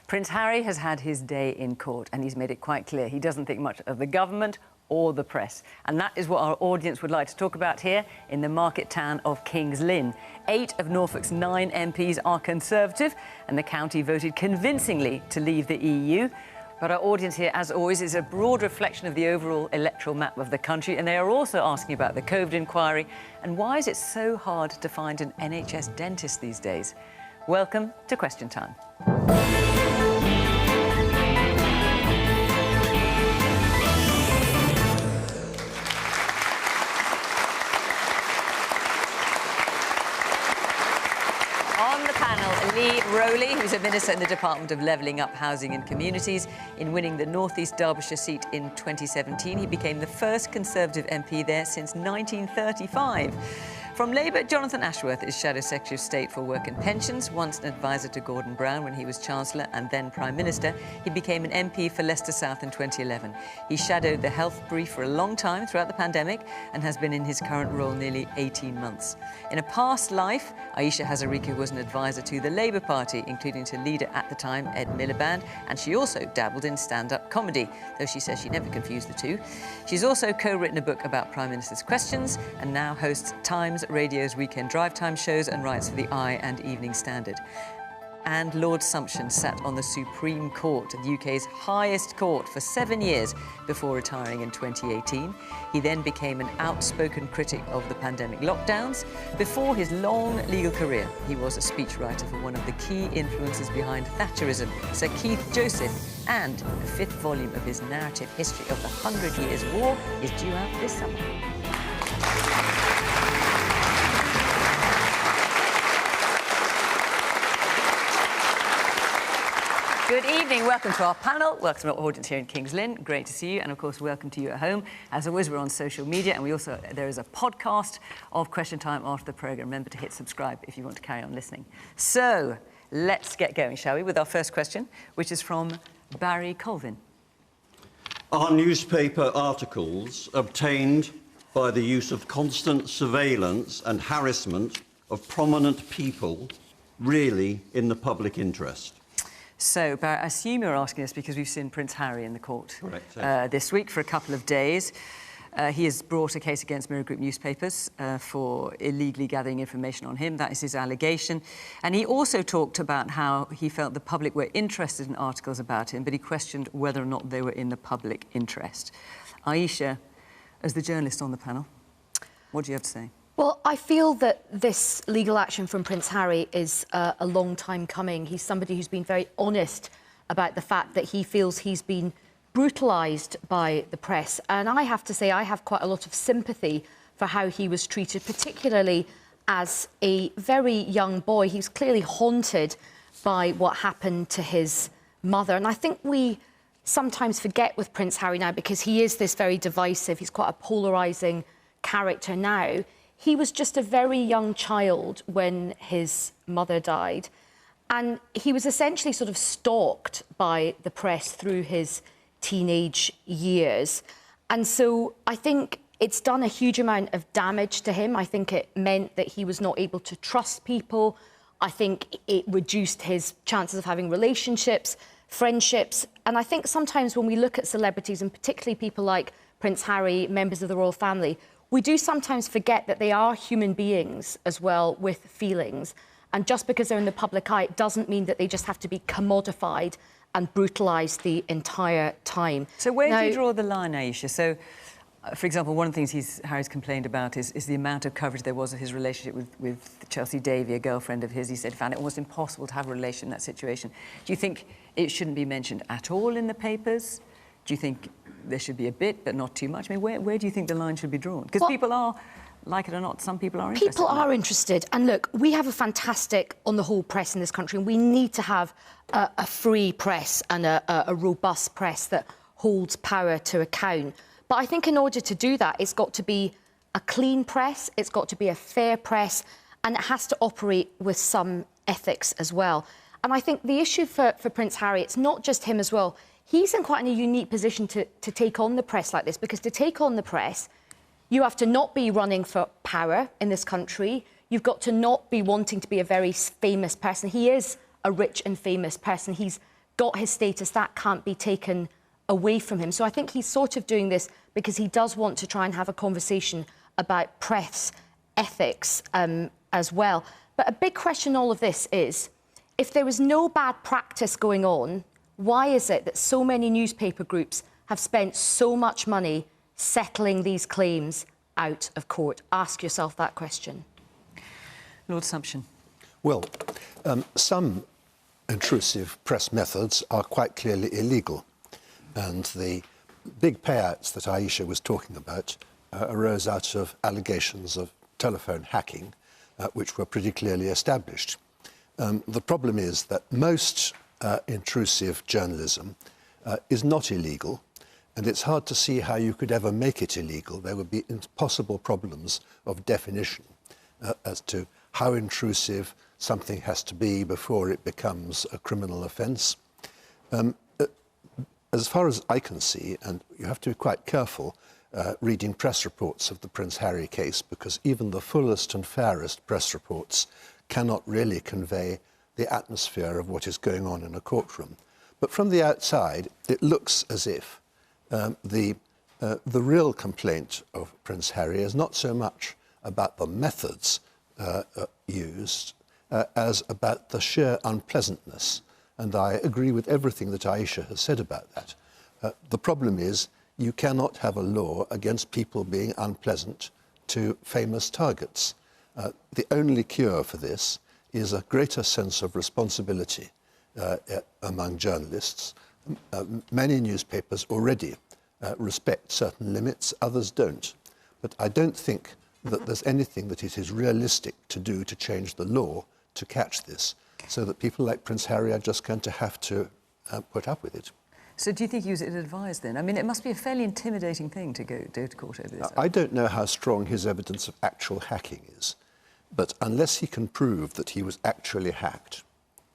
Prince Harry has had his day in court and he's made it quite clear he doesn't think much of the government or the press. And that is what our audience would like to talk about here in the market town of King's Lynn. 8 of Norfolk's 9 MPs are Conservative and the county voted convincingly to leave the EU. But our audience here, as always, is a broad reflection of the overall electoral map of the country, and they are also asking about the COVID inquiry and why is it so hard to find an NHS dentist these days. Welcome to Question Time. Rowley, who's a minister in the Department of Levelling Up Housing and Communities. In winning the North East Derbyshire seat in 2017, he became the first Conservative MP there since 1935. From Labour, Jonathan Ashworth is Shadow Secretary of State for Work and Pensions. Once an advisor to Gordon Brown when he was Chancellor and then Prime Minister, he became an MP for Leicester South in 2011. He shadowed the health brief for a long time throughout the pandemic and has been in his current role nearly 18 months. In a past life, Ayesha Hazarika was an advisor to the Labour Party, including to leader at the time, Ed Miliband, and she also dabbled in stand-up comedy, though she says she never confused the two. She's also co-written a book about Prime Minister's questions and now hosts Times Radio's weekend drive time shows and writes for the Eye and Evening Standard. And Lord Sumption sat on the Supreme Court, the UK's highest court, for 7 years before retiring in 2018. He then became an outspoken critic of the pandemic lockdowns. Before his long legal career, he was a speechwriter for one of the key influences behind Thatcherism, Sir Keith Joseph, and the 5th volume of his narrative history of the 100 Years' War is due out this summer. Good evening, welcome to our panel, welcome to our audience here in King's Lynn, great to see you, and of course welcome to you at home. As always, we're on social media and there is a podcast of Question Time after the programme. Remember to hit subscribe if you want to carry on listening. So, let's get going, shall we, with our first question, which is from Barry Colvin. Are newspaper articles obtained by the use of constant surveillance and harassment of prominent people really in the public interest? So, Barry, I assume you're asking us because we've seen Prince Harry in the court this week for a couple of days. He has brought a case against Mirror Group newspapers for illegally gathering information on him. That is his allegation. And he also talked about how he felt the public were interested in articles about him, but he questioned whether or not they were in the public interest. Ayesha, as the journalist on the panel, what do you have to say? Well, I feel that this legal action from Prince Harry is a long time coming. He's somebody who's been very honest about the fact that he feels he's been brutalised by the press. And I have to say, I have quite a lot of sympathy for how he was treated, particularly as a very young boy. He was clearly haunted by what happened to his mother. And I think we sometimes forget with Prince Harry now, because he is this very divisive, he's quite a polarising character now. He was just a very young child when his mother died, and he was essentially sort of stalked by the press through his teenage years. And so I think it's done a huge amount of damage to him. I think it meant that he was not able to trust people. I think it reduced his chances of having relationships, friendships. And I think sometimes when we look at celebrities, and particularly people like Prince Harry, members of the royal family, we do sometimes forget that they are human beings as well, with feelings. And just because they're in the public eye, it doesn't mean that they just have to be commodified and brutalised the entire time. So where do you draw the line, Ayesha? So, for example, one of the things Harry's complained about is the amount of coverage there was of his relationship with Chelsea Davy, a girlfriend of his. He said he found it almost impossible to have a relation in that situation. Do you think it shouldn't be mentioned at all in the papers? Do you think there should be a bit, but not too much? I mean, where do you think the line should be drawn? Because people are, like it or not, some people are interested. People are interested. And look, we have a fantastic, on the whole, press in this country, and we need to have a free press and a robust press that holds power to account. But I think in order to do that, it's got to be a clean press, it's got to be a fair press, and it has to operate with some ethics as well. And I think the issue for Prince Harry, it's not just him as well. He's in quite a unique position to take on the press like this, because to take on the press, you have to not be running for power in this country. You've got to not be wanting to be a very famous person. He is a rich and famous person. He's got his status, that can't be taken away from him. So I think he's sort of doing this because he does want to try and have a conversation about press ethics as well. But a big question in all of this is, if there was no bad practice going on, why is it that so many newspaper groups have spent so much money settling these claims out of court? Ask yourself that question. Lord Sumption. Well, some intrusive press methods are quite clearly illegal. And the big payouts that Ayesha was talking about arose out of allegations of telephone hacking, which were pretty clearly established. The problem is that most intrusive journalism is not illegal, and it's hard to see how you could ever make it illegal. There would be impossible problems of definition as to how intrusive something has to be before it becomes a criminal offence. As far as I can see, and you have to be quite careful reading press reports of the Prince Harry case, because even the fullest and fairest press reports cannot really convey the atmosphere of what is going on in a courtroom. But from the outside, it looks as if the real complaint of Prince Harry is not so much about the methods used as about the sheer unpleasantness. And I agree with everything that Ayesha has said about that. The problem is you cannot have a law against people being unpleasant to famous targets. The only cure for this is a greater sense of responsibility among journalists. Many newspapers already respect certain limits, others don't. But I don't think that there's anything that it is realistic to do to change the law to catch this, so that people like Prince Harry are just going to have to put up with it. So do you think he was ill-advised then? I mean, it must be a fairly intimidating thing to go to court over this. I don't know how strong his evidence of actual hacking is, but unless he can prove that he was actually hacked,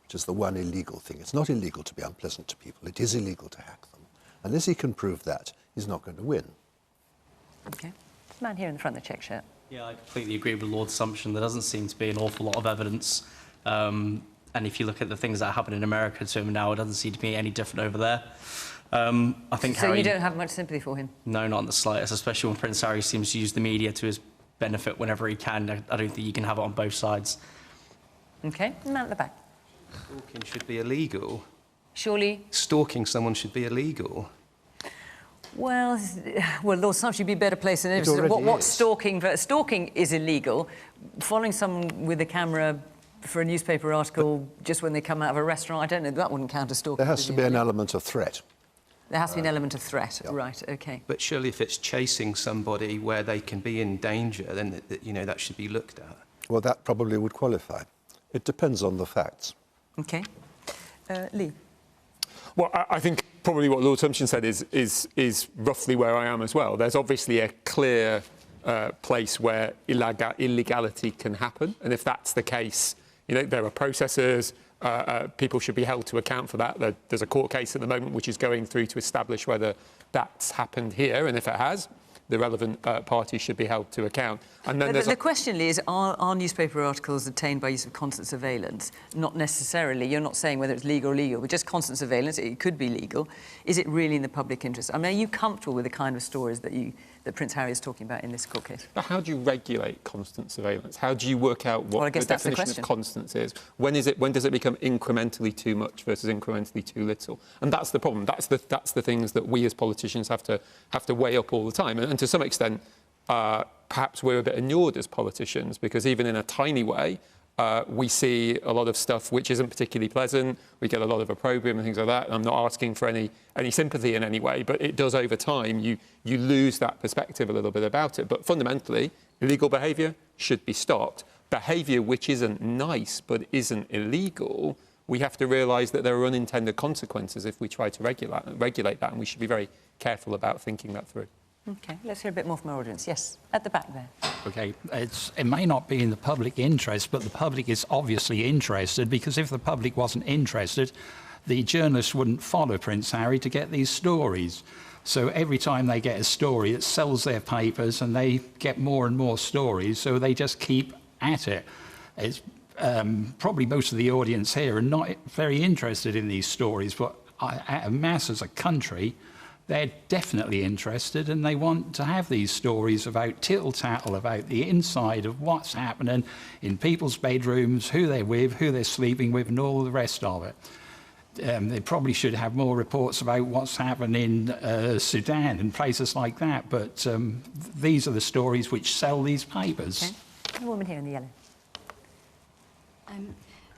which is the one illegal thing, it's not illegal to be unpleasant to people, it is illegal to hack them. Unless he can prove that, he's not going to win. OK. Man here in the front of the check shirt. Yeah, I completely agree with Lord Sumption. There doesn't seem to be an awful lot of evidence. And if you look at the things that happen in America to him now, it doesn't seem to be any different over there. I think so Harry... you don't have much sympathy for him? No, not in the slightest, especially when Prince Harry seems to use the media to his benefit whenever he can. I don't think you can have it on both sides. OK, man at the back. Stalking should be illegal. Surely? Stalking someone should be illegal. Well, Lord Sumption, you'd be better placed than anyone. What's stalking? Stalking is illegal. Following someone with a camera for a newspaper article just when they come out of a restaurant, I don't know, that wouldn't count as stalking. There has to be an element of threat. There has to be an element of threat. Yeah. Right, OK. But surely if it's chasing somebody where they can be in danger, then that should be looked at. Well, that probably would qualify. It depends on the facts. OK. Lee? Well, I think probably what Lord Sumption said is roughly where I am as well. There's obviously a clear place where illegality can happen, and if that's the case, there are processes. People should be held to account for that. There's a court case at the moment which is going through to establish whether that's happened here, and if it has, the relevant parties should be held to account. And then the question, Lee, is are newspaper articles obtained by use of constant surveillance? Not necessarily. You're not saying whether it's legal or illegal, but just constant surveillance. It could be legal. Is it really in the public interest? I mean, are you comfortable with the kind of stories that Prince Harry is talking about in this court case? But how do you regulate constant surveillance? How do you work out what the definition of constant is? When does it become incrementally too much versus incrementally too little? And that's the problem. That's the things that we as politicians have to weigh up all the time. And to some extent, perhaps we're a bit inured as politicians, because even in a tiny way, we see a lot of stuff which isn't particularly pleasant. We get a lot of opprobrium and things like that. And I'm not asking for any sympathy in any way, but it does over time. You lose that perspective a little bit about it. But fundamentally, illegal behaviour should be stopped. Behaviour which isn't nice but isn't illegal, we have to realise that there are unintended consequences if we try to regulate that, and we should be very careful about thinking that through. OK, let's hear a bit more from our audience. Yes, at the back there. OK, it may not be in the public interest, but the public is obviously interested, because if the public wasn't interested, the journalists wouldn't follow Prince Harry to get these stories. So every time they get a story, it sells their papers and they get more and more stories, so they just keep at it. probably most of the audience here are not very interested in these stories, but at a mass as a country, they're definitely interested, and they want to have these stories about tittle-tattle, about the inside of what's happening in people's bedrooms, who they're with, who they're sleeping with, and all the rest of it. They probably should have more reports about what's happening in Sudan and places like that, but these are the stories which sell these papers. Okay. The woman here in the yellow.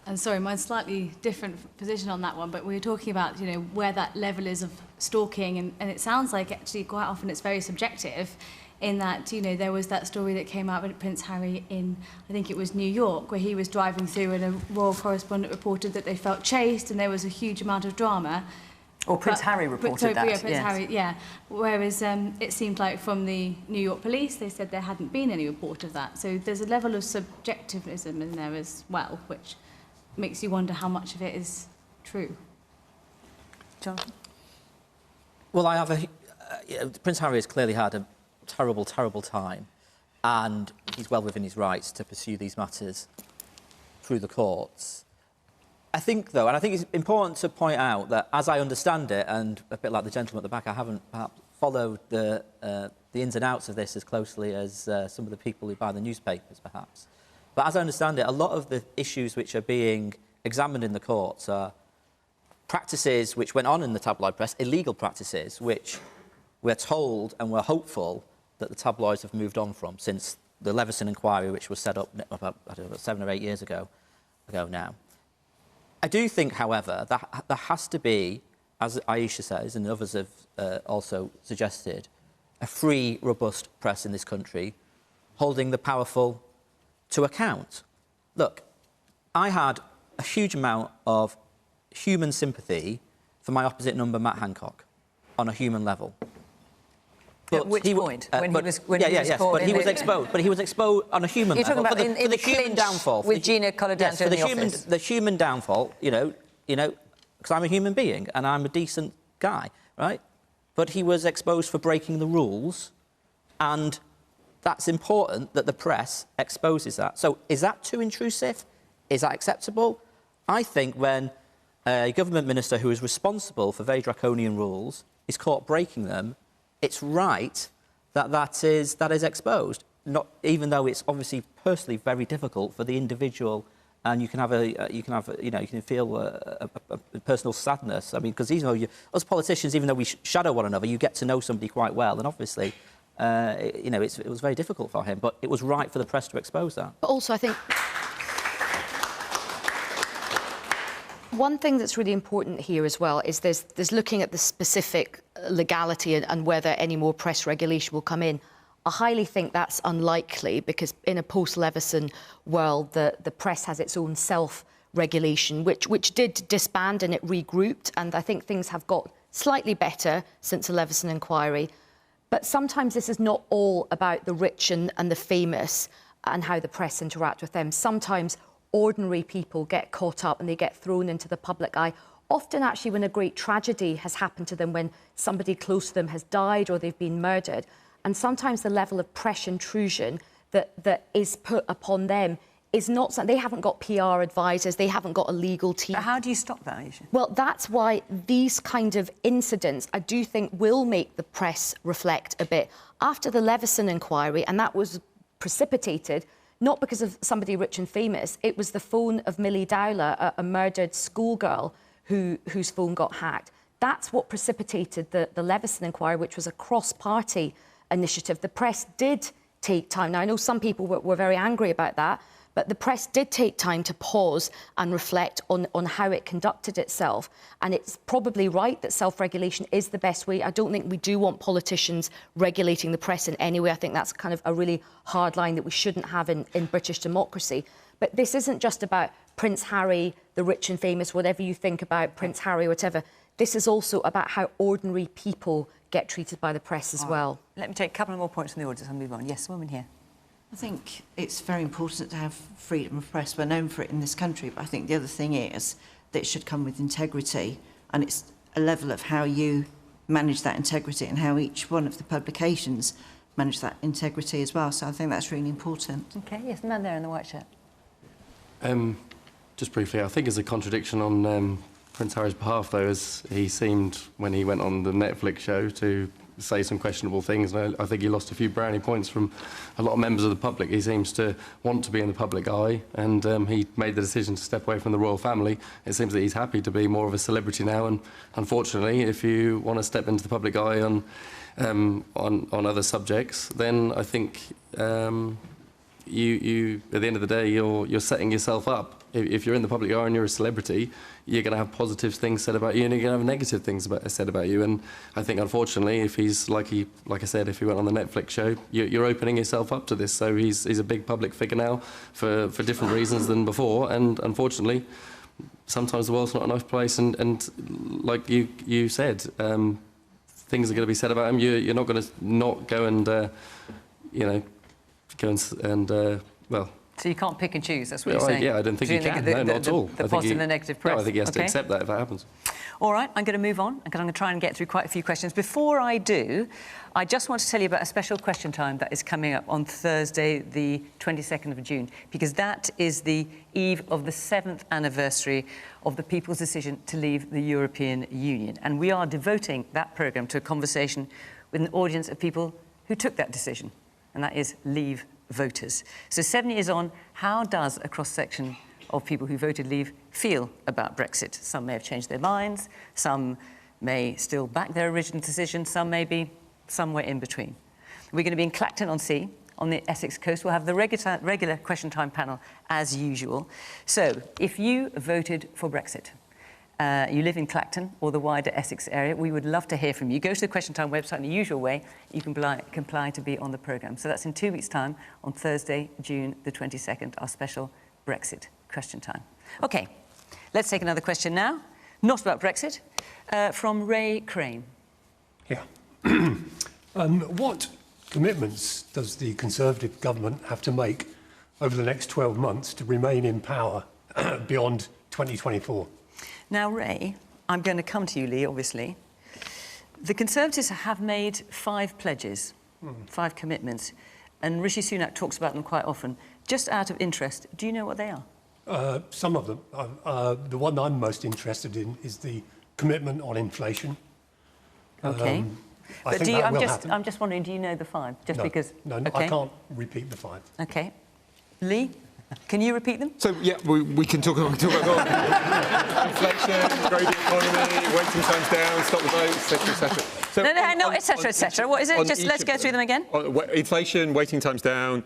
I'm sorry, mine's slightly different position on that one, but we were talking about, you know, where that level is of stalking, and it sounds like actually quite often it's very subjective in that, you know, there was that story that came out with Prince Harry in, I think it was New York, where he was driving through and a royal correspondent reported that they felt chased and there was a huge amount of drama. Or Prince Harry reported that. Yeah, Prince Harry, yeah. Whereas it seemed like from the New York police, they said there hadn't been any report of that. So there's a level of subjectivism in there as well, which makes you wonder how much of it is true. Jonathan? Well, I have Prince Harry has clearly had a terrible, terrible time, and he's well within his rights to pursue these matters through the courts. I think, though, and I think it's important to point out that, as I understand it, and a bit like the gentleman at the back, I haven't perhaps followed the ins and outs of this as closely as some of the people who buy the newspapers, perhaps. But as I understand it, a lot of the issues which are being examined in the courts are practices which went on in the tabloid press, illegal practices, which we're told and we're hopeful that the tabloids have moved on from since the Leveson inquiry, which was set up about, I don't know, 7 or 8 years ago now. I do think, however, that there has to be, as Ayesha says, and others have also suggested, a free, robust press in this country, holding the powerful to account. Look, I had a huge amount of human sympathy for my opposite number, Matt Hancock, on a human level. At which point? When he was caught? But he was exposed. But he was exposed on a human level. You're talking about for the human downfall. With Gina Colodanto in the office. The human downfall, you know, because I'm a human being and I'm a decent guy, right? But he was exposed for breaking the rules, and that's important that the press exposes that. So is that too intrusive? Is that acceptable? I think when a government minister who is responsible for very draconian rules is caught breaking them, it's right that that is exposed. Not even though it's obviously personally very difficult for the individual, and you can feel a personal sadness. I mean, because us politicians, even though we shadow one another, you get to know somebody quite well, and obviously, it was very difficult for him. But it was right for the press to expose that. But also, I think one thing that's really important here as well is there's looking at the specific legality and whether any more press regulation will come in. I highly think that's unlikely because in a post-Leveson world, the press has its own self-regulation, which did disband and it regrouped, and I think things have got slightly better since the Leveson inquiry. But sometimes this is not all about the rich and the famous and how the press interact with them. Sometimes ordinary people get caught up and they get thrown into the public eye, often actually when a great tragedy has happened to them, when somebody close to them has died or they've been murdered. And sometimes the level of press intrusion that is put upon them is not something. They haven't got PR advisors, they haven't got a legal team. But how do you stop that, Ayesha? Well, that's why these kind of incidents, I do think, will make the press reflect a bit. After the Leveson inquiry, and that was precipitated not because of somebody rich and famous, it was the phone of Millie Dowler, a murdered schoolgirl whose phone got hacked. That's what precipitated the Leveson inquiry, which was a cross-party initiative. The press did take time. Now, I know some people were very angry about that, but the press did take time to pause and reflect on how it conducted itself. And it's probably right that self-regulation is the best way. I don't think we do want politicians regulating the press in any way. I think that's kind of a really hard line that we shouldn't have in British democracy. But this isn't just about Prince Harry, the rich and famous, whatever you think about Prince Harry, whatever. This is also about how ordinary people get treated by the press as well. Let me take a couple more points from the audience and move on. Yes, woman here. I think it's very important to have freedom of press. We're known for it in this country, but I think the other thing is that it should come with integrity, and it's a level of how you manage that integrity and how each one of the publications manage that integrity as well. So I think that's really important. OK, yes, the man there in the white shirt. Just briefly, I think there's a contradiction on Prince Harry's behalf, though, as he seemed, when he went on the Netflix show, to say some questionable things. And I think he lost a few brownie points from a lot of members of the public. He seems to want to be in the public eye, and he made the decision to step away from the royal family. It seems that he's happy to be more of a celebrity now, and unfortunately, if you want to step into the public eye on other subjects, then I think you at the end of the day, you're setting yourself up. If you're in the public eye and you're a celebrity, you're going to have positive things said about you, and you're going to have negative things said about you. And I think, unfortunately, if he's like I said, if he went on the Netflix show, you're opening yourself up to this. So he's a big public figure now for different reasons than before. And unfortunately, sometimes the world's not a nice place. And like you said, things are going to be said about him. You're not going to not go and well. So you can't pick and choose, that's what you're saying? Yeah, I don't think you can. No, not at all. The positive and the negative press. No, I think he has to accept that if that happens. All right, I'm going to move on, because I'm going to try and get through quite a few questions. Before I do, I just want to tell you about a special question time that is coming up on Thursday, the 22nd of June, because that is the eve of the 7th anniversary of the people's decision to leave the European Union. And we are devoting that programme to a conversation with an audience of people who took that decision, and that is Leave voters. So 7 years on, how does a cross-section of people who voted Leave feel about Brexit? Some may have changed their minds, some may still back their original decision, some may be somewhere in between. We're going to be in Clacton-on-Sea, on the Essex coast. We'll have the regular question time panel as usual. So, if you voted for Brexit, you live in Clacton or the wider Essex area, we would love to hear from you. Go to the Question Time website in the usual way. You can comply to be on the programme. So that's in 2 weeks' time, on Thursday, June the 22nd, our special Brexit Question Time. OK, let's take another question now. Not about Brexit, from Ray Crane. Yeah. What commitments does the Conservative government have to make over the next 12 months to remain in power beyond 2024? Now, Ray, I'm going to come to you, Lee, obviously. The Conservatives have made 5 pledges, 5 commitments, and Rishi Sunak talks about them quite often. Just out of interest, do you know what they are? Some of them. The one I'm most interested in is the commitment on inflation. OK. But I'm just wondering, do you know the 5? Just no, because... No, okay. I can't repeat the 5. OK. Lee? Can you repeat them? So, yeah, we can talk about inflation, grow the economy, waiting times down, stop the votes, etc., etc. So no, etc., etc. What is it? Just let's go through them again. Inflation, waiting times down,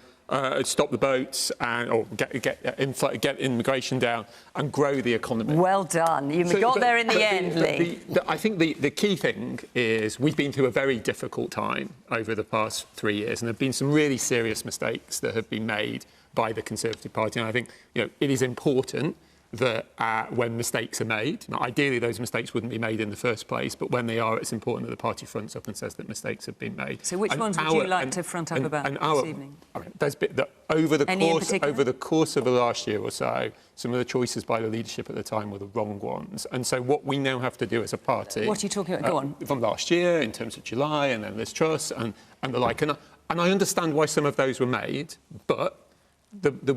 stop the boats, or get immigration down, and grow the economy. Well done. You got there in the end, Lee. I think the key thing is we've been through a very difficult time over the past 3 years, and there have been some really serious mistakes that have been made by the Conservative Party. And I think it is important that when mistakes are made, ideally those mistakes wouldn't be made in the first place, but when they are, it's important that the party fronts up and says that mistakes have been made. So which ones would you like to front up about this evening? Over the course of the last year or so, some of the choices by the leadership at the time were the wrong ones. And so what we now have to do as a party... What are you talking about? Go on. From last year, in terms of July, and then Liz Truss, and the like. And I understand why some of those were made, but there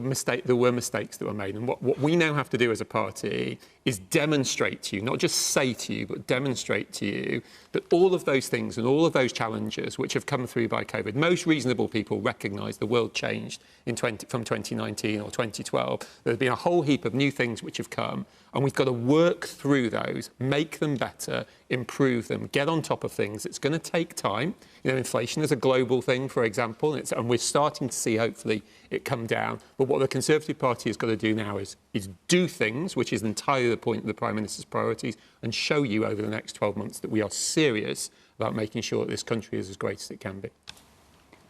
were mistakes that were made. And what we now have to do as a party is demonstrate to you, not just say to you, but demonstrate to you that all of those things and all of those challenges which have come through by COVID, most reasonable people recognise the world changed from 2019 or 2012. There's been a whole heap of new things which have come, and we've got to work through those, make them better, improve them, get on top of things. It's going to take time. Inflation is a global thing, for example, and we're starting to see, hopefully, it come down. But what the Conservative Party has got to do now is do things, which is entirely the point of the Prime Minister's priorities, and show you over the next 12 months that we are serious about making sure that this country is as great as it can be.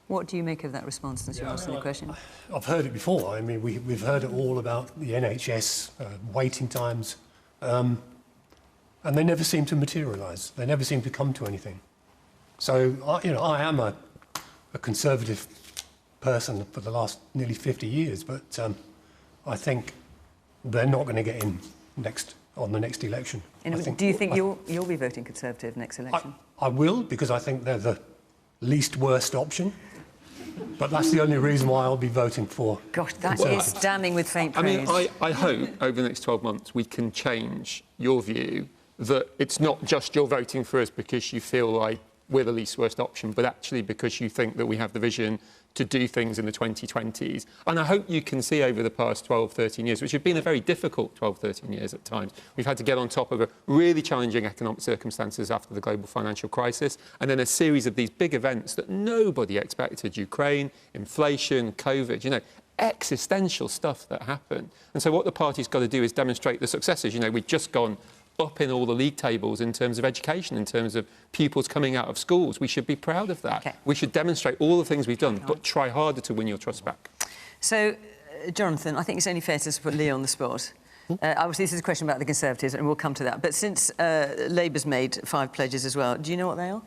What do you make of that response, since you're asking the question? I've heard it before. I mean, we've heard it all about the NHS, waiting times, and they never seem to materialise. They never seem to come to anything. So, I am a Conservative person for the last nearly 50 years, but I think they're not going to get in on the next election. Do you think you'll be voting Conservative next election? I will, because I think they're the least worst option. But that's the only reason why I'll be voting for. Gosh, that is damning with faint praise. I mean, I hope over the next 12 months we can change your view that it's not just you're voting for us because you feel like we're the least worst option, but actually because you think that we have the vision to do things in the 2020s. And I hope you can see over the past 12, 13 years, which have been a very difficult 12, 13 years at times, we've had to get on top of a really challenging economic circumstances after the global financial crisis, and then a series of these big events that nobody expected, Ukraine, inflation, COVID, you know, existential stuff that happened. And so what the party's got to do is demonstrate the successes. You know, we've just gone up in all the league tables in terms of education, in terms of pupils coming out of schools. We should be proud of that. Okay. We should demonstrate all the things we've done, but try harder to win your trust back. So, Jonathan, I think it's only fair to put Lee on the spot. Obviously, this is a question about the Conservatives, and we'll come to that. But since Labour's made 5 pledges as well, do you know what they are?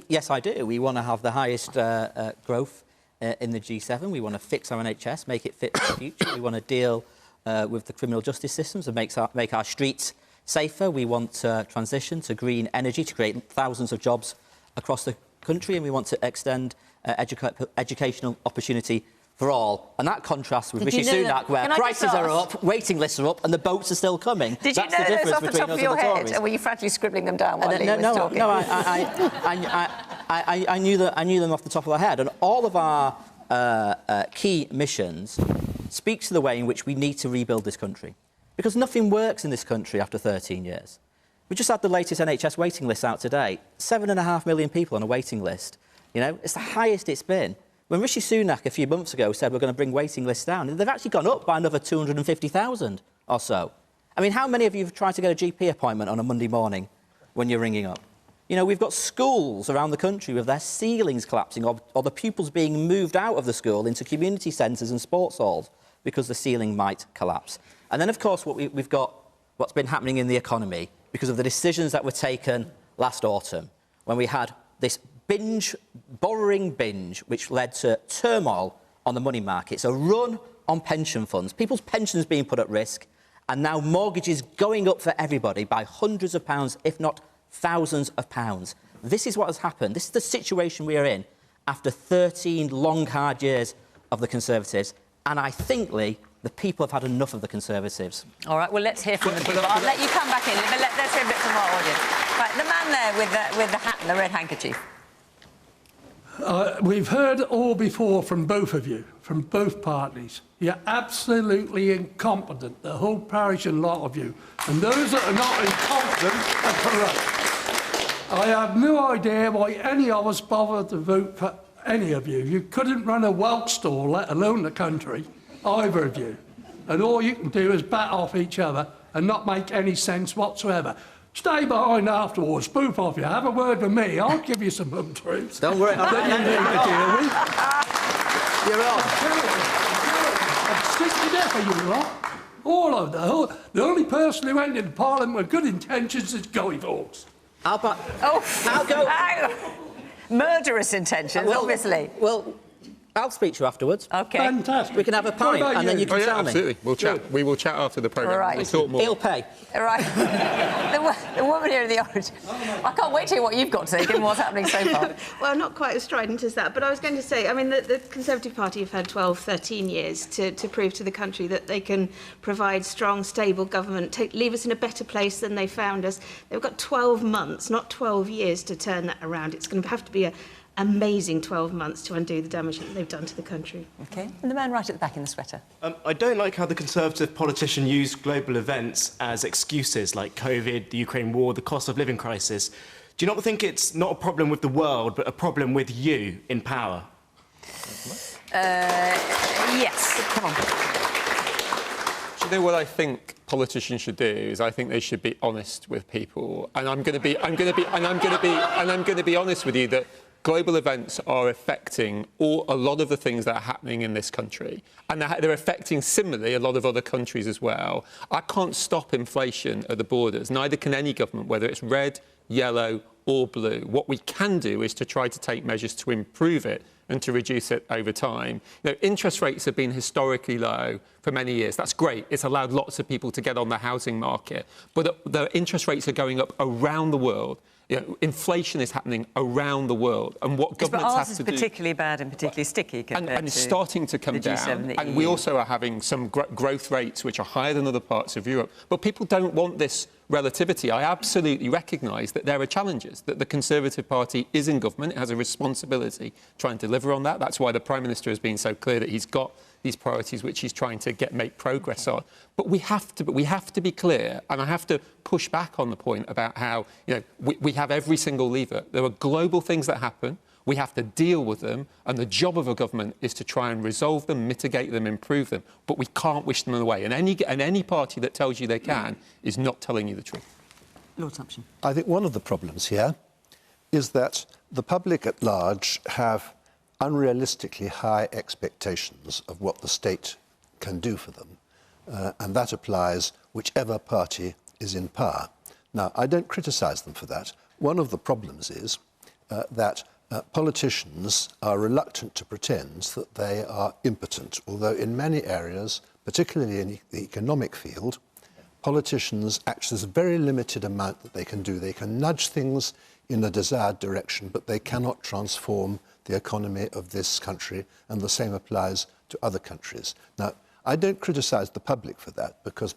Yes, I do. We want to have the highest growth in the G7. We want to fix our NHS, make it fit for the future. We want to deal with the criminal justice systems and make our streets safer. We want to transition to green energy to create thousands of jobs across the country, and we want to extend educational opportunity for all. And that contrasts with Rishi Sunak, where prices are up, waiting lists are up, and the boats are still coming. Did you know those off the top of your head? Or were you frantically scribbling them down while Lee was talking? No, I knew them off the top of my head. And all of our key missions speak to the way in which we need to rebuild this country. Because nothing works in this country after 13 years. We just had the latest NHS waiting list out today. 7.5 million people on a waiting list. You know, it's the highest it's been. When Rishi Sunak a few months ago said we're going to bring waiting lists down, they've actually gone up by another 250,000 or so. I mean, how many of you have tried to get a GP appointment on a Monday morning when you're ringing up? You know, we've got schools around the country with their ceilings collapsing or the pupils being moved out of the school into community centres and sports halls because the ceiling might collapse. And then, of course, we've got what's been happening in the economy because of the decisions that were taken last autumn when we had this borrowing binge, which led to turmoil on the money markets, a run on pension funds, people's pensions being put at risk, and now mortgages going up for everybody by hundreds of pounds, if not thousands of pounds. This is what has happened. This is the situation we are in after 13 long, hard years of the Conservatives. And I think, Lee, the people have had enough of the Conservatives. All right, well, let's hear from the people. I'll let you come back in, but let's hear a bit from our audience. Right, the man there with the hat and the red handkerchief. We've heard it all before from both of you, from both parties. You're absolutely incompetent, the whole parish and lot of you. And those that are not incompetent are corrupt. I have no idea why any of us bothered to vote for any of you. You couldn't run a Welch store, let alone the country, either of you. And all you can do is bat off each other and not make any sense whatsoever. Stay behind afterwards, both of you. Have a word with me. I'll give you some home truths. Don't worry. That you need to deal with. You're on. I'm sick to death of you lot. All of them. The only person who went into Parliament with good intentions is Guy Fawkes. I'll go. Murderous intentions, obviously. Well, I'll speak to you afterwards. OK. Fantastic. We can have a pint and then you can tell me. Absolutely. We'll chat. We will chat after the programme. Right. We'll talk more. He'll pay. Right. the woman here in the orange. I can't wait to hear what you've got to say, given what's happening so far. Well, not quite as strident as that, but I was going to say, I mean, the Conservative Party have had 12, 13 years to prove to the country that they can provide strong, stable government, leave us in a better place than they found us. They've got 12 months, not 12 years, to turn that around. It's going to have to be an amazing 12 months to undo the damage that they've done to the country. OK. And the man right at the back in the sweater. I don't like how the Conservative politician used global events as excuses like COVID, the Ukraine war, the cost of living crisis. Do you not think it's not a problem with the world, but a problem with you in power? Yes. Come on. Do you know what I think politicians should do is I think they should be honest with people, and I'm going to be honest with you that global events are affecting a lot of the things that are happening in this country, and they're affecting similarly a lot of other countries as well. I can't stop inflation at the borders. Neither can any government, whether it's red, yellow or blue. What we can do is to try to take measures to improve it and to reduce it over time. You know, interest rates have been historically low for many years. That's great. It's allowed lots of people to get on the housing market. But the interest rates are going up around the world. You know, inflation is happening around the world, and what governments have to do... But ours is particularly bad and particularly sticky compared and it's starting to come down. And we also are having some growth rates which are higher than other parts of Europe. But people don't want this relativity. I absolutely recognise that there are challenges, that the Conservative Party is in government. It has a responsibility to try and deliver on that. That's why the Prime Minister has been so clear that he's got these priorities which he's trying to make progress on. But we have to be clear, and I have to push back on the point about how, you know, we have every single lever. There are global things that happen. We have to deal with them, and the job of a government is to try and resolve them, mitigate them, improve them. But we can't wish them away. And any party that tells you they can is not telling you the truth. Lord Sumption. I think one of the problems here is that the public at large have unrealistically high expectations of what the state can do for them. And that applies whichever party is in power. Now, I don't criticise them for that. One of the problems is that politicians are reluctant to pretend that they are impotent, although in many areas, particularly in the economic field, politicians actually, there's a very limited amount that they can do. They can nudge things in a desired direction, but they cannot transform the economy of this country, and the same applies to other countries. Now, I don't criticise the public for that, because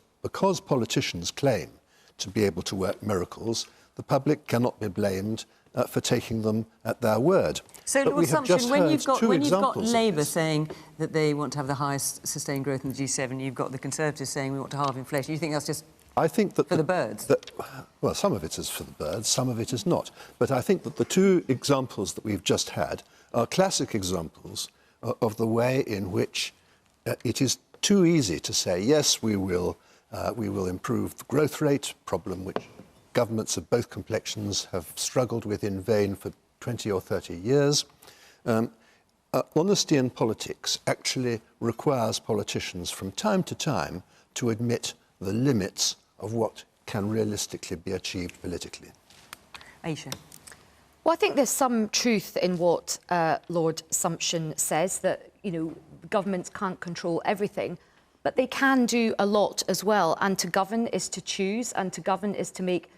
politicians claim to be able to work miracles, the public cannot be blamed for taking them at their word. So, but Lord Sumption, when you've got Labour this. saying that they want to have the highest sustained growth in the G7, you've got the Conservatives saying we want to halve inflation, you think that's just for the birds? Well, some of it is for the birds, some of it is not. But I think that the two examples that we've just had are classic examples of the way in which it is too easy to say, yes, we will improve the growth rate, problem which governments of both complexions have struggled with in vain for 20 or 30 years. Honesty in politics actually requires politicians from time to time to admit the limits of what can realistically be achieved politically. Ayesha. Well, I think there's some truth in what Lord Sumption says, that, you know, governments can't control everything, but they can do a lot as well. And to govern is to choose, and to govern is to make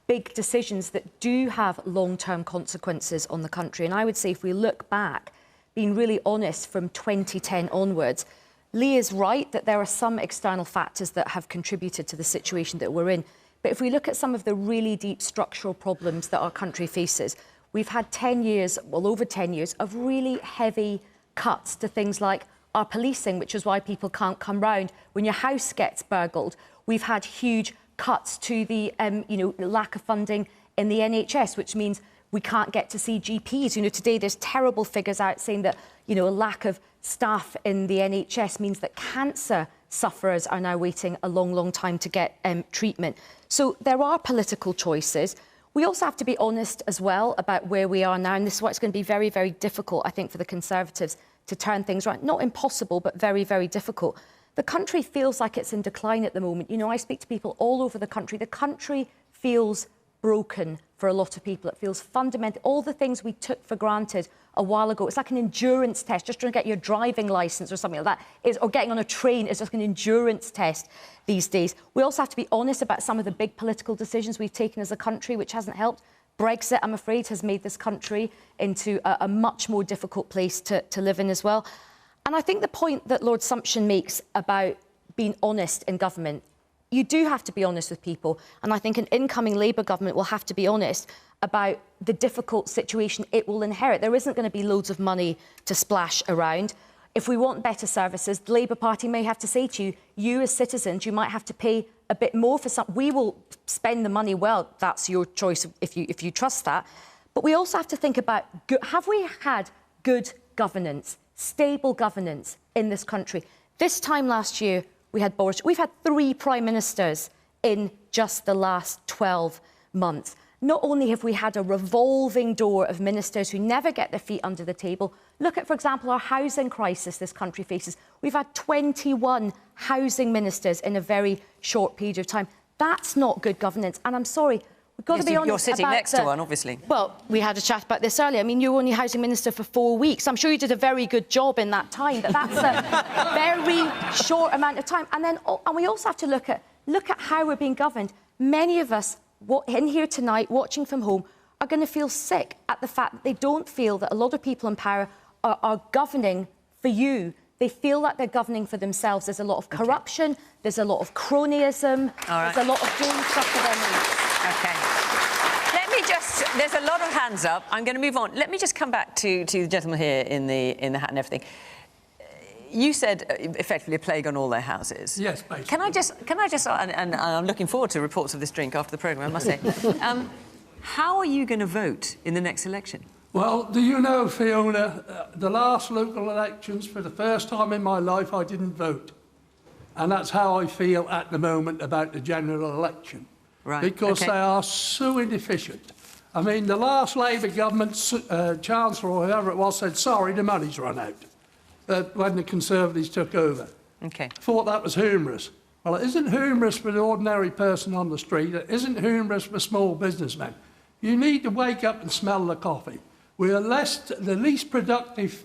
big decisions that do have long-term consequences on the country. And I would say if we look back, being really honest from 2010 onwards, Lee is right that there are some external factors that have contributed to the situation that we're in. But if we look at some of the really deep structural problems that our country faces, we've had 10 years, well, over 10 years, of really heavy cuts to things like our policing, which is why people can't come round when your house gets burgled. We've had huge cuts to the lack of funding in the NHS, which means we can't get to see GPs. You know, today there's terrible figures out saying that, you know, a lack of staff in the NHS means that cancer sufferers are now waiting a long, long time to get treatment. So there are political choices. We also have to be honest as well about where we are now, and this is why it's going to be very, very difficult, I think, for the Conservatives to turn things around. Not impossible, but very, very difficult. The country feels like it's in decline at the moment. You know, I speak to people all over the country. The country feels broken for a lot of people. It feels fundamental. All the things we took for granted a while ago, it's like an endurance test. Just trying to get your driving licence or something like that, or getting on a train is just an endurance test these days. We also have to be honest about some of the big political decisions we've taken as a country, which hasn't helped. Brexit, I'm afraid, has made this country into a much more difficult place to live in as well. And I think the point that Lord Sumption makes about being honest in government, you do have to be honest with people. And I think an incoming Labour government will have to be honest about the difficult situation it will inherit. There isn't going to be loads of money to splash around. If we want better services, the Labour Party may have to say to you, you as citizens, you might have to pay a bit more for some. We will spend the money well. That's your choice if you trust that. But we also have to think about, have we had good governance, stable governance in this country? This time last year, we had Boris. We've had 3 prime ministers in just the last 12 months. Not only have we had a revolving door of ministers who never get their feet under the table. Look at, for example, our housing crisis this country faces. We've had 21 housing ministers in a very short period of time. That's not good governance. And I'm sorry, we've got to be honest. You're sitting next to one, obviously. Well, we had a chat about this earlier. I mean, you were only housing minister for 4 weeks. I'm sure you did a very good job in that time, but that's a very short amount of time. And we also have to look at how we're being governed. Many of us in here tonight, watching from home, are going to feel sick at the fact that they don't feel that a lot of people in power are governing for you. They feel that they're governing for themselves. There's a lot of corruption, there's a lot of cronyism, there's a lot of doing stuff for their mates. OK. Let me just... There's a lot of hands up. I'm going to move on. Let me just come back to the gentleman here in the hat and everything. You said effectively a plague on all their houses. Yes, basically. Can I just, and I'm looking forward to reports of this drink after the programme, I must say. How are you going to vote in the next election? Well, do you know, Fiona, the last local elections, for the first time in my life, I didn't vote. And that's how I feel at the moment about the general election. Right. Because they are so inefficient. I mean, the last Labour government, Chancellor or whoever it was, said, sorry, the money's run out. When the Conservatives took over. OK. Thought that was humorous. Well, it isn't humorous for the ordinary person on the street. It isn't humorous for small businessmen. You need to wake up and smell the coffee. We are the least productive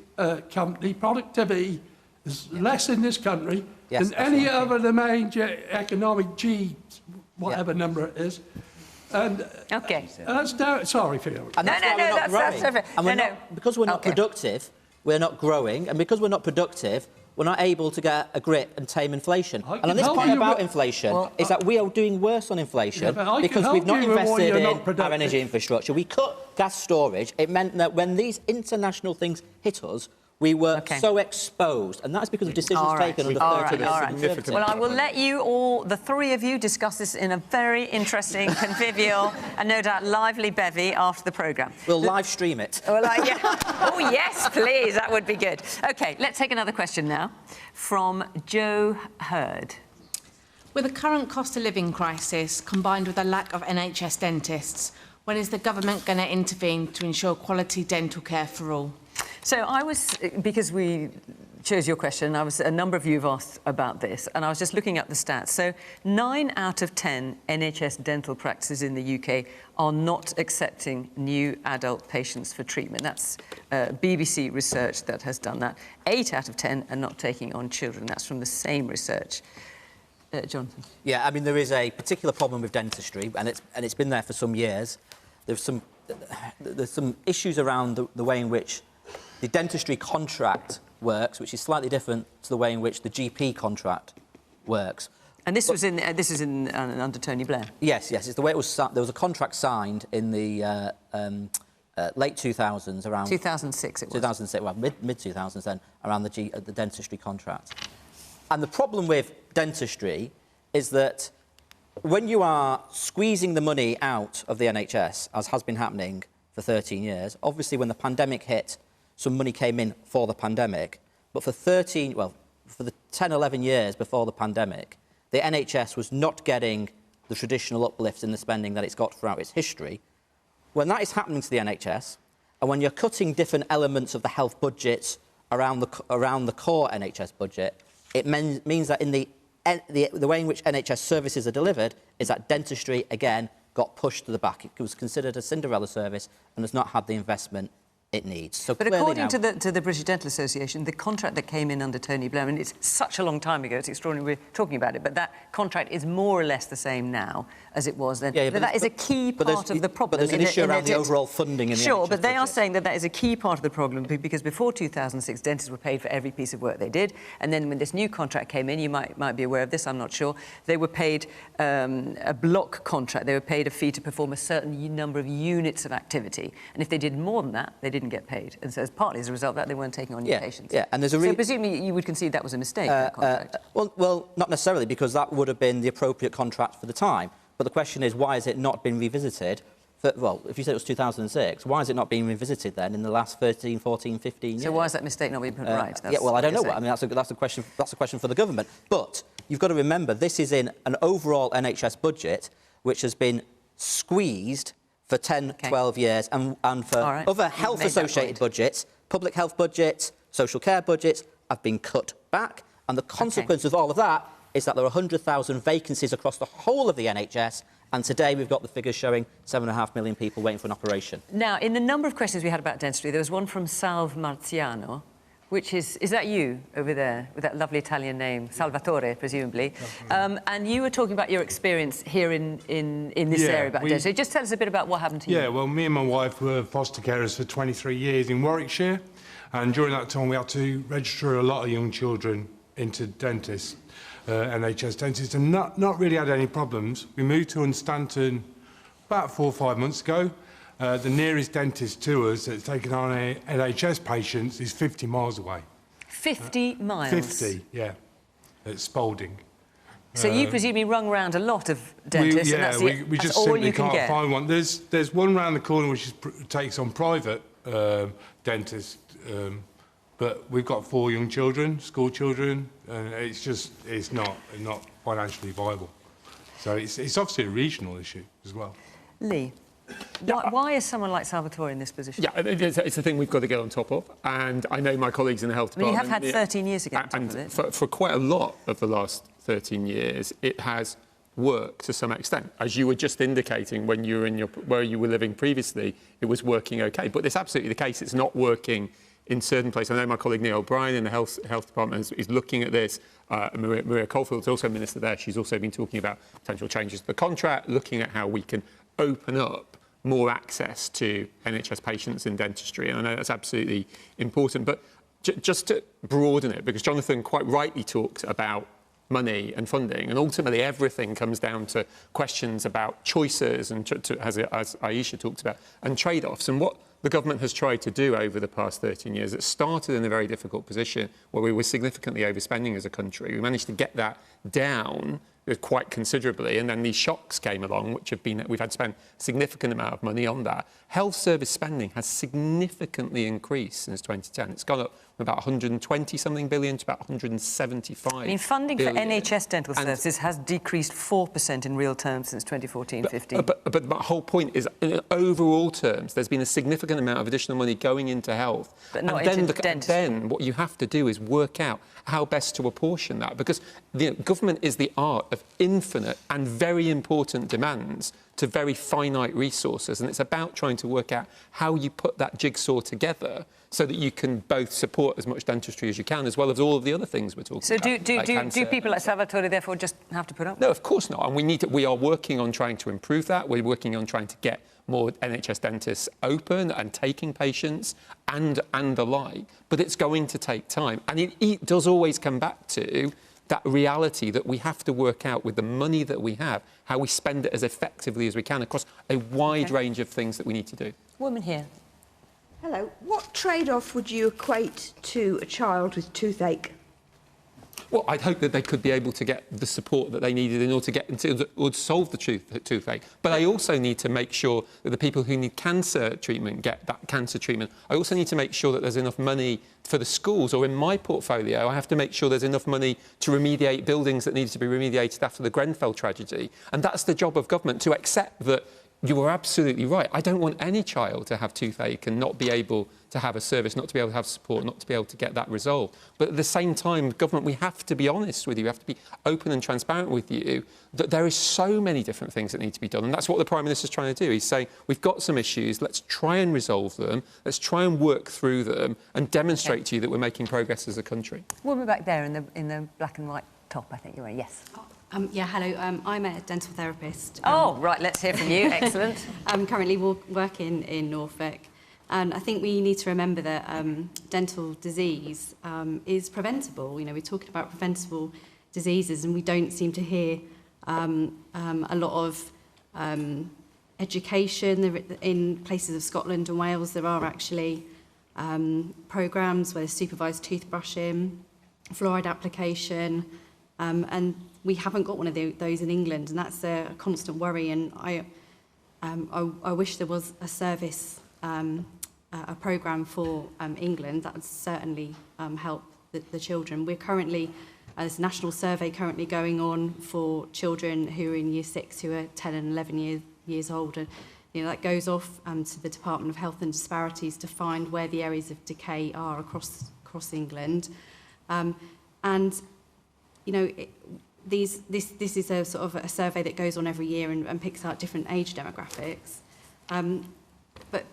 company. Productivity is less in this country than any other the main economic G, whatever number it is. And OK. That's sorry, Fiona. And that's because we're not productive. We're not growing, and because we're not productive, we're not able to get a grip and tame inflation. And on this point about inflation, is that we are doing worse on inflation because we've not invested in our energy infrastructure. We cut gas storage. It meant that when these international things hit us, we were so exposed, and that's because of decisions taken under 30 years. Well, I will let you all, the three of you, discuss this in a very interesting, convivial and no doubt lively bevy after the programme. We'll live stream it. Well, oh, yes, please, that would be good. OK, let's take another question now from Joe Hurd. With the current cost of living crisis, combined with a lack of NHS dentists, when is the government going to intervene to ensure quality dental care for all? So because we chose your question, a number of you have asked about this, and I was just looking up the stats. So 9 out of 10 NHS dental practices in the UK are not accepting new adult patients for treatment. That's BBC research that has done that. 8 out of 10 are not taking on children. That's from the same research. Jonathan? Yeah, I mean, there is a particular problem with dentistry, and it's been there for some years. There's some issues around the way in which the dentistry contract works, which is slightly different to the way in which the GP contract works. And this is under Tony Blair? Yes, it's the way it was. There was a contract signed in the late 2000s, around 2006. It was 2006, well, mid 2000s then, around the dentistry contract. And the problem with dentistry is that when you are squeezing the money out of the NHS, as has been happening for 13 years, obviously when the pandemic hit, some money came in for the pandemic, but for the 10, 11 years before the pandemic, the NHS was not getting the traditional uplifts in the spending that it's got throughout its history. When that is happening to the NHS, and when you're cutting different elements of the health budgets around the core NHS budget, it means that in the way in which NHS services are delivered is that dentistry, again, got pushed to the back. It was considered a Cinderella service and has not had the investment it needs. So but according to the British Dental Association, the contract that came in under Tony Blair, and it's such a long time ago, it's extraordinary we're talking about it, but that contract is more or less the same now as it was then. Yeah, but that is a key part of the problem. But there's an issue around the overall funding in the Sure, NHS but they budget. are saying that is a key part of the problem because before 2006, dentists were paid for every piece of work they did, and then when this new contract came in, you might be aware of this, I'm not sure, they were paid a block contract. They were paid a fee to perform a certain number of units of activity, and if they did more than that, they didn't get paid. And so partly as a result of that, they weren't taking on new patients. Yeah, and there's a so presumably you would concede that was a mistake, that contract? Well, not necessarily, because that would have been the appropriate contract for the time. But the question is, why has it not been revisited? Well, if you said it was 2006, why has it not been revisited then in the last 13, 14, 15 years? So why has that mistake not been put right? Yeah, well, I don't know. I mean, that's a question for the government. But you've got to remember, this is in an overall NHS budget which has been squeezed for 10, 12 years, and for other health-associated budgets, public health budgets, social care budgets, have been cut back. And the consequence of all of that is that there are 100,000 vacancies across the whole of the NHS, and today we've got the figures showing 7.5 million people waiting for an operation. Now, in the number of questions we had about dentistry, there was one from Salve Marziano, Which is that you over there with that lovely Italian name, Salvatore, presumably? And you were talking about your experience here in this area back then. So just tell us a bit about what happened to you. Yeah, well, me and my wife were foster carers for 23 years in Warwickshire, and during that time we had to register a lot of young children into dentists, NHS dentists, and not really had any problems. We moved to Unstanton about 4 or 5 months ago. The nearest dentist to us that's taken on NHS patients is 50 miles away. 50 miles? 50, yeah, at Spalding. So you presumably rung round a lot of dentists, and we just simply can't find one. There's one round the corner which takes on private dentists, but we've got 4 young children, school children, and it's not financially viable. So it's obviously a regional issue as well. Lee. Why is someone like Salvatore in this position? Yeah, it's a thing we've got to get on top of, and I know my colleagues in the health department... you have had 13 years to get on top of it. For quite a lot of the last 13 years, it has worked to some extent. As you were just indicating, when you were where you were living previously, it was working OK. But it's absolutely the case. It's not working in certain places. I know my colleague Neil O'Brien in the health department is looking at this. Maria Caulfield's also Minister there. She's also been talking about potential changes to the contract, looking at how we can open up more access to NHS patients in dentistry. And I know that's absolutely important. But just to broaden it, because Jonathan quite rightly talked about money and funding, and ultimately everything comes down to questions about choices, and as Ayesha talked about, and trade-offs. And what the government has tried to do over the past 13 years, it started in a very difficult position where we were significantly overspending as a country. We managed to get that down quite considerably, and then these shocks came along, which we've had to spend a significant amount of money on that. Health service spending has significantly increased since 2010. It's gone up from about 120-something billion to about 175 I mean, funding billion. for NHS dental services has decreased 4% in real terms since 2014-15. But my whole point is, in overall terms, there's been a significant amount of additional money going into health. But not and into dentistry. then what you have to do is work out how best to apportion that, because the government is the art of infinite and very important demands to very finite resources, and it's about trying to work out how you put that jigsaw together so that you can both support as much dentistry as you can, as well as all of the other things we're talking about. So do people like Salvatore therefore just have to put up? No, of course not. And we are working on trying to improve that. We're working on trying to get more NHS dentists open and taking patients and the like. But it's going to take time. And it does always come back to that reality that we have to work out with the money that we have, how we spend it as effectively as we can across a wide range of things that we need to do. Woman here. Hello. What trade-off would you equate to a child with toothache? Well, I'd hope that they could be able to get the support that they needed in order to get into or solve the toothache. But I also need to make sure that the people who need cancer treatment get that cancer treatment. I also need to make sure that there's enough money for the schools, or in my portfolio, I have to make sure there's enough money to remediate buildings that needed to be remediated after the Grenfell tragedy. And that's the job of government, to accept that you are absolutely right. I don't want any child to have toothache and not be able to have a service, not to be able to have support, not to be able to get that resolved. But at the same time, government, we have to be honest with you, we have to be open and transparent with you, that there is so many different things that need to be done. And that's what the Prime Minister's trying to do. He's saying, we've got some issues, let's try and resolve them, let's try and work through them and demonstrate to you that we're making progress as a country. Woman back there in the black and white top, I think you're wearing. Yes. Yeah, hello. I'm a dental therapist. Right, let's hear from you. Excellent. I'm currently working in Norfolk. And I think we need to remember that dental disease is preventable. You know, we're talking about preventable diseases, and we don't seem to hear a lot of education. In places of Scotland and Wales, there are actually programmes where there's supervised toothbrushing, fluoride application, and we haven't got one of those in England, and that's a constant worry. And I wish there was a service, a programme for England that would certainly help the children. We're currently, there's a national survey currently going on for children who are in Year 6, who are 10 and 11 years old, and that goes off to the Department of Health and Disparities to find where the areas of decay are across England, and this is a sort of a survey that goes on every year and picks out different age demographics, but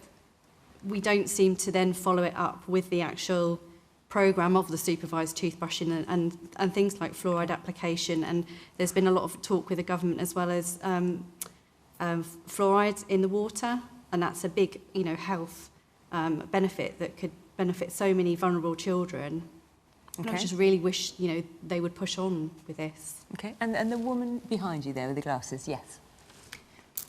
we don't seem to then follow it up with the actual programme of the supervised toothbrushing and things like fluoride application. And there's been a lot of talk with the government as well as fluoride in the water, and that's a big, health benefit that could benefit so many vulnerable children. Okay. And I just really wish, they would push on with this. Okay, and the woman behind you there with the glasses, yes.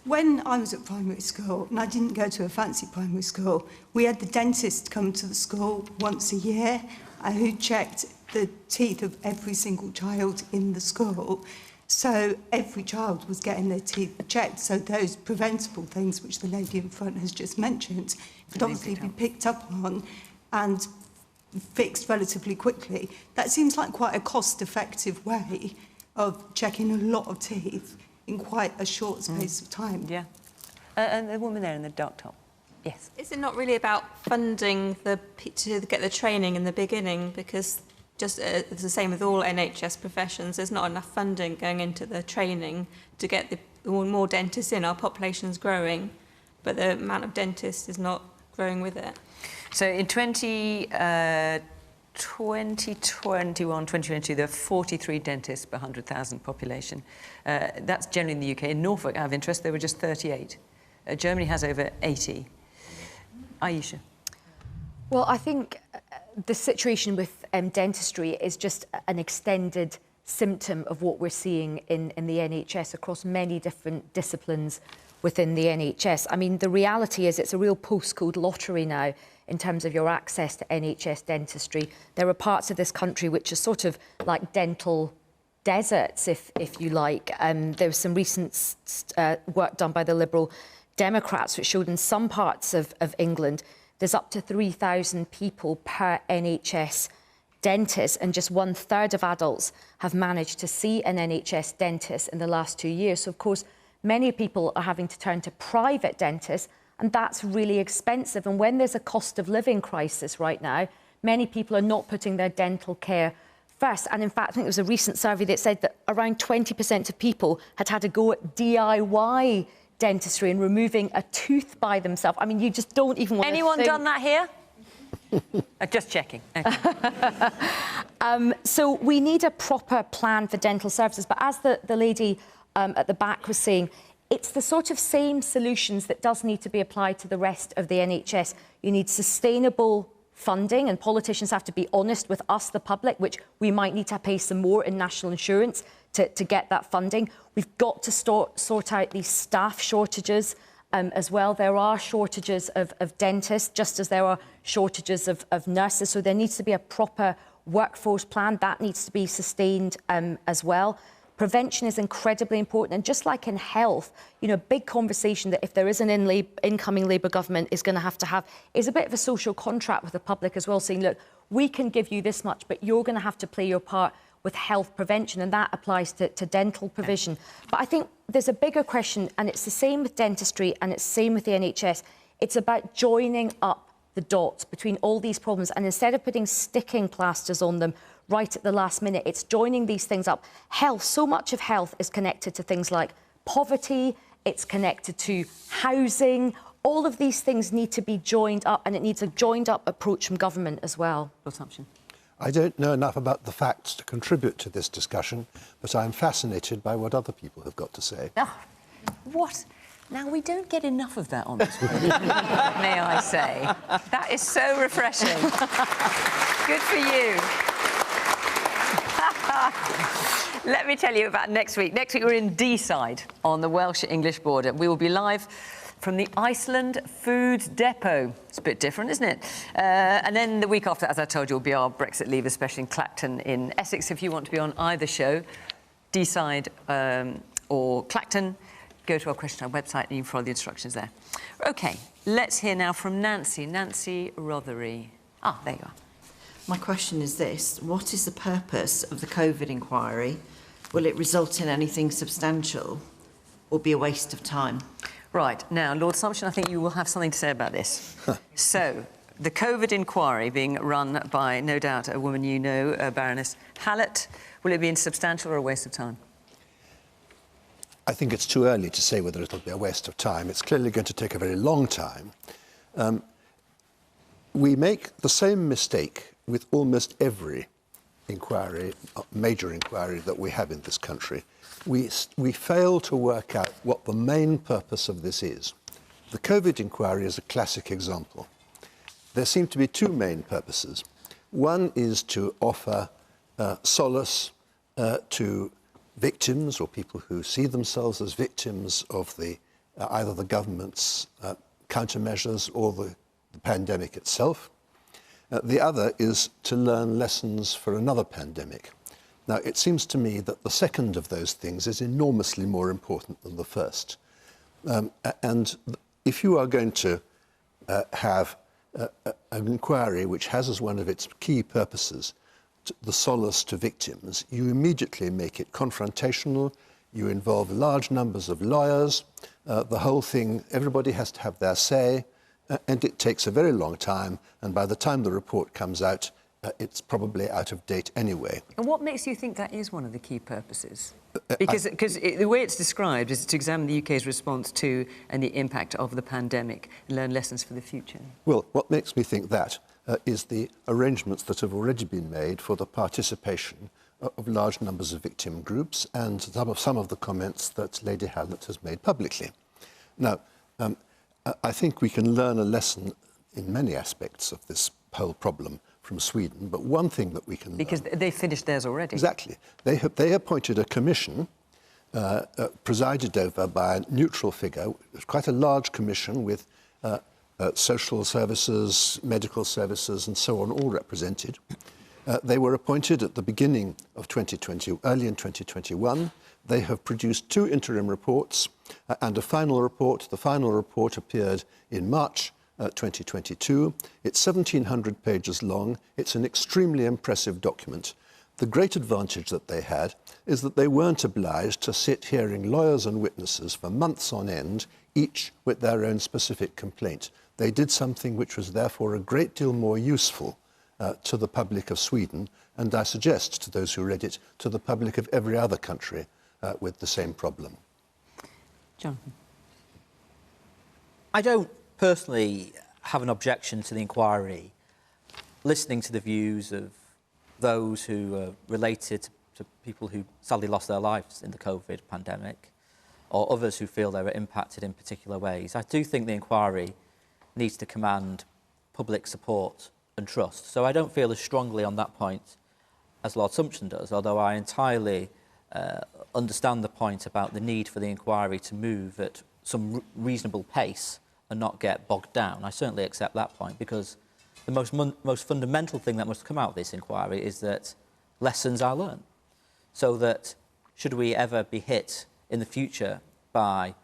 When I was at primary school, and I didn't go to a fancy primary school, we had the dentist come to the school once a year who checked the teeth of every single child in the school. So every child was getting their teeth checked. So those preventable things, which the lady in front has just mentioned, could obviously be picked up on and fixed relatively quickly. That seems like quite a cost-effective way of checking a lot of teeth in quite a short space of time. Yeah. And the woman there in the dark top. Yes. Is it not really about funding to get the training in the beginning? Because just it's the same with all NHS professions. There's not enough funding going into the training to get the more dentists in. Our population's growing, but the amount of dentists is not growing with it. So in 2021, 2022, there are 43 dentists per 100,000 population. That's generally in the UK. In Norfolk, out of interest, there were just 38. Germany has over 80. Ayesha. Well, I think the situation with dentistry is just an extended symptom of what we're seeing in the NHS across many different disciplines within the NHS. I mean, the reality is it's a real postcode lottery now in terms of your access to NHS dentistry. There are parts of this country which are sort of like dental deserts, if you like. There was some recent work done by the Liberal Democrats which showed in some parts of England there's up to 3,000 people per NHS dentist, and just 1/3 of adults have managed to see an NHS dentist in the last 2 years. So, of course, many people are having to turn to private dentists, and that's really expensive. And when there's a cost of living crisis right now, many people are not putting their dental care first. And in fact, I think there was a recent survey that said that around 20% of people had had a go at DIY dentistry and removing a tooth by themselves. I mean, you just don't even want to Anyone think... done that here? Just checking. Okay. So we need a proper plan for dental services. But as the lady at the back was saying, it's the sort of same solutions that does need to be applied to the rest of the NHS. You need sustainable funding, and politicians have to be honest with us, the public, which we might need to pay some more in national insurance to get that funding. We've got to sort out these staff shortages as well. There are shortages of dentists, just as there are shortages of nurses. So there needs to be a proper workforce plan. That needs to be sustained as well. Prevention is incredibly important. And just like in health, a big conversation that if there is an incoming Labour government is going to have is a bit of a social contract with the public as well, saying, look, we can give you this much, but you're going to have to play your part with health prevention, and that applies to dental provision. But I think there's a bigger question, and it's the same with dentistry and it's the same with the NHS. It's about joining up the dots between all these problems, and instead of putting sticking plasters on them right at the last minute, it's joining these things up. Health, so much of health is connected to things like poverty, it's connected to housing. All of these things need to be joined up, and it needs a joined up approach from government as well. Sumption. I don't know enough about the facts to contribute to this discussion, but I'm fascinated by what other people have got to say. Oh, what? Now, we don't get enough of that on this program, may I say. That is so refreshing. Good for you. Let me tell you about next week. Next week, we're in Deeside on the Welsh-English border. We will be live from the Iceland Food Depot. It's a bit different, isn't it? And then the week after, as I told you, will be our Brexit Leave, especially in Clacton in Essex. If you want to be on either show, Deeside or Clacton, go to our question time website and you can follow the instructions there. OK, let's hear now from Nancy. Nancy Rothery. Ah, there you are. My question is this. What is the purpose of the COVID inquiry? Will it result in anything substantial or be a waste of time? Right. Now, Lord Sumption, I think you will have something to say about this. So, the COVID inquiry being run by, no doubt, a woman you know, Baroness Hallett, will it be insubstantial or a waste of time? I think it's too early to say whether it'll be a waste of time. It's clearly going to take a very long time. We make the same mistake with almost every inquiry, major inquiry that we have in this country, we fail to work out what the main purpose of this is. The COVID inquiry is a classic example. There seem to be two main purposes. One is to offer solace to victims or people who see themselves as victims of either the government's countermeasures or the pandemic itself. The other is to learn lessons for another pandemic. Now, it seems to me that the second of those things is enormously more important than the first. And if you are going to have an inquiry which has as one of its key purposes the solace to victims, you immediately make it confrontational, you involve large numbers of lawyers, the whole thing, everybody has to have their say, and it takes a very long time, and by the time the report comes out, it's probably out of date anyway. And what makes you think that is one of the key purposes? Because the way it's described is to examine the UK's response to and the impact of the pandemic and learn lessons for the future. Well, what makes me think that is the arrangements that have already been made for the participation of large numbers of victim groups and some of the comments that Lady Hallett has made publicly. Now, I think we can learn a lesson in many aspects of this whole problem from Sweden, but one thing that we can because they finished theirs already. Exactly. They appointed a commission presided over by a neutral figure, quite a large commission with social services, medical services and so on, all represented. They were appointed at the beginning of 2020, early in 2021. They have produced 2 interim reports and a final report. The final report appeared in March 2022. It's 1,700 pages long. It's an extremely impressive document. The great advantage that they had is that they weren't obliged to sit hearing lawyers and witnesses for months on end, each with their own specific complaint. They did something which was therefore a great deal more useful to the public of Sweden, and I suggest to those who read it, to the public of every other country with the same problem. Jonathan. I don't personally have an objection to the inquiry, listening to the views of those who are related to people who sadly lost their lives in the COVID pandemic, or others who feel they were impacted in particular ways. I do think the inquiry needs to command public support and trust. So I don't feel as strongly on that point as Lord Sumption does, although I entirely understand the point about the need for the inquiry to move at some reasonable pace and not get bogged down. I certainly accept that point, because the most fundamental thing that must come out of this inquiry is that lessons are learned, so that should we ever be hit in the future by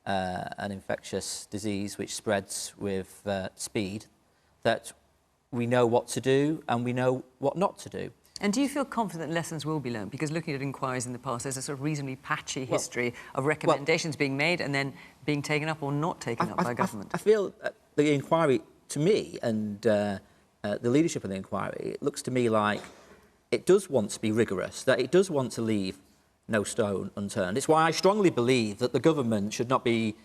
an infectious disease which spreads with speed, that we know what to do and we know what not to do. And do you feel confident lessons will be learned? Because looking at inquiries in the past, there's a sort of reasonably patchy history of recommendations being made and then being taken up or not taken up by government. I feel the inquiry, to me, and the leadership of the inquiry, it looks to me like it does want to be rigorous, that it does want to leave no stone unturned. It's why I strongly believe that the government should not be